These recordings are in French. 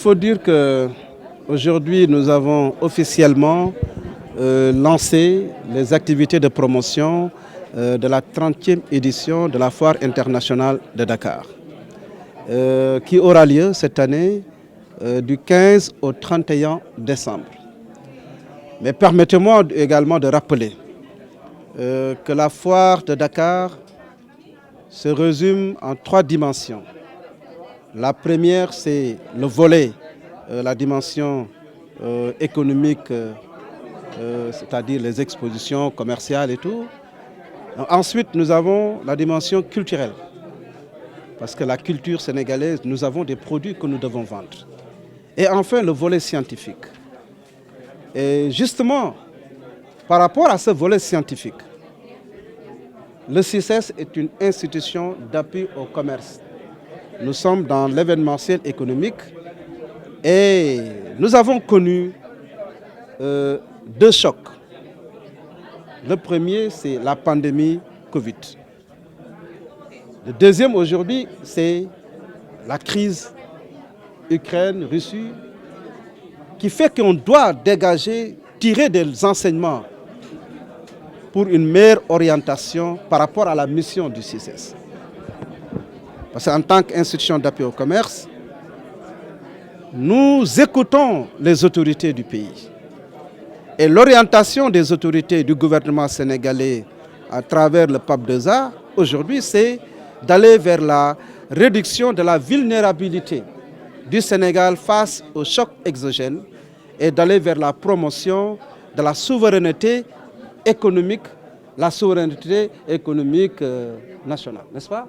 faut dire qu'aujourd'hui, nous avons officiellement lancé les activités de promotion de la 30e édition de la Foire internationale de Dakar, qui aura lieu cette année du 15 au 31 décembre. Mais permettez-moi également de rappeler que la Foire de Dakar se résume en 3 dimensions. La première, c'est le volet, la dimension économique, c'est-à-dire les expositions commerciales et tout. Ensuite, nous avons la dimension culturelle, parce que la culture sénégalaise, nous avons des produits que nous devons vendre. Et enfin, le volet scientifique. Et justement, par rapport à ce volet scientifique, le CICES est une institution d'appui au commerce. Nous sommes dans l'événementiel économique et nous avons connu 2 chocs. Le premier, c'est la pandémie Covid. Le deuxième aujourd'hui, c'est la crise Ukraine-Russie qui fait qu'on doit dégager, tirer des enseignements pour une meilleure orientation par rapport à la mission du CICES. Parce qu'en tant qu'institution d'appui au commerce, nous écoutons les autorités du pays. Et l'orientation des autorités du gouvernement sénégalais à travers le PAP 2A, aujourd'hui, c'est d'aller vers la réduction de la vulnérabilité du Sénégal face aux chocs exogènes et d'aller vers la promotion de la souveraineté économique, nationale, n'est-ce pas?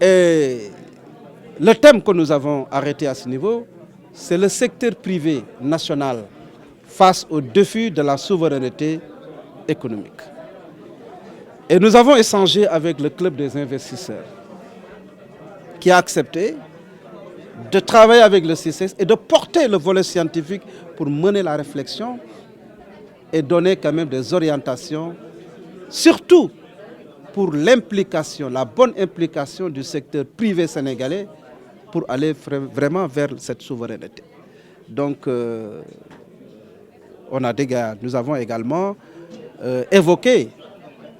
Et le thème que nous avons arrêté à ce niveau, c'est le secteur privé national face aux défis de la souveraineté économique. Et nous avons échangé avec le club des investisseurs qui a accepté de travailler avec le CICES et de porter le volet scientifique pour mener la réflexion et donner quand même des orientations, surtout pour l'implication, la bonne implication du secteur privé sénégalais pour aller vraiment vers cette souveraineté. Donc, nous avons également évoqué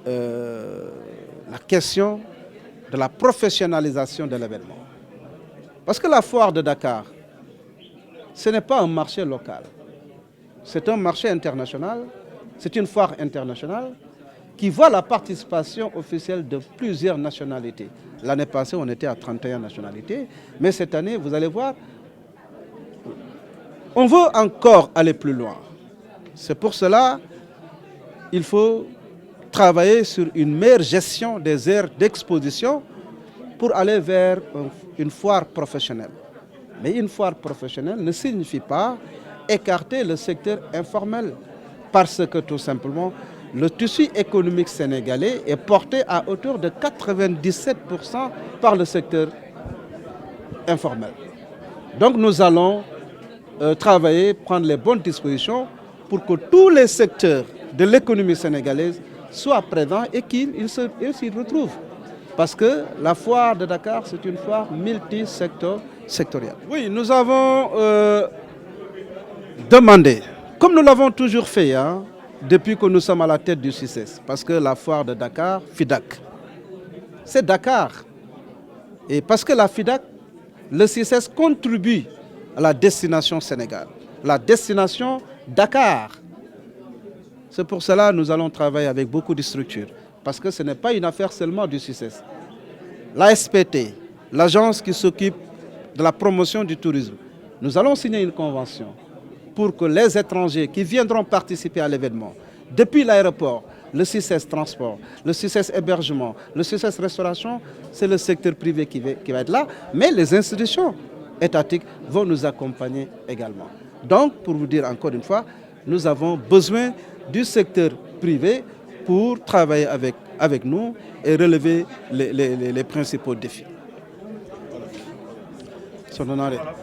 la question de la professionnalisation de l'événement. Parce que la foire de Dakar, ce n'est pas un marché local. C'est un marché international, c'est une foire internationale qui voit la participation officielle de plusieurs nationalités. L'année passée, on était à 31 nationalités, mais cette année, vous allez voir, on veut encore aller plus loin. C'est pour cela qu'il faut travailler sur une meilleure gestion des aires d'exposition pour aller vers une foire professionnelle. Mais une foire professionnelle ne signifie pas écarter le secteur informel, parce que tout simplement, le tissu économique sénégalais est porté à hauteur de 97% par le secteur informel. Donc nous allons travailler, prendre les bonnes dispositions pour que tous les secteurs de l'économie sénégalaise soient présents et qu'ils s'y retrouvent. Parce que la foire de Dakar, c'est une foire multisectorielle. Oui, nous avons demandé, comme nous l'avons toujours fait, depuis que nous sommes à la tête du CICES, parce que la foire de Dakar, FIDAK, c'est Dakar. Et parce que la FIDAK, le CICES contribue à la destination Sénégal, la destination Dakar. C'est pour cela que nous allons travailler avec beaucoup de structures, parce que ce n'est pas une affaire seulement du CICES. La SPT, l'agence qui s'occupe de la promotion du tourisme, nous allons signer une convention pour que les étrangers qui viendront participer à l'événement, depuis l'aéroport, le CICES transport, le CICES hébergement, le CICES restauration, c'est le secteur privé qui va être là, mais les institutions étatiques vont nous accompagner également. Donc, pour vous dire encore une fois, nous avons besoin du secteur privé pour travailler avec nous et relever les principaux défis. Son honneur.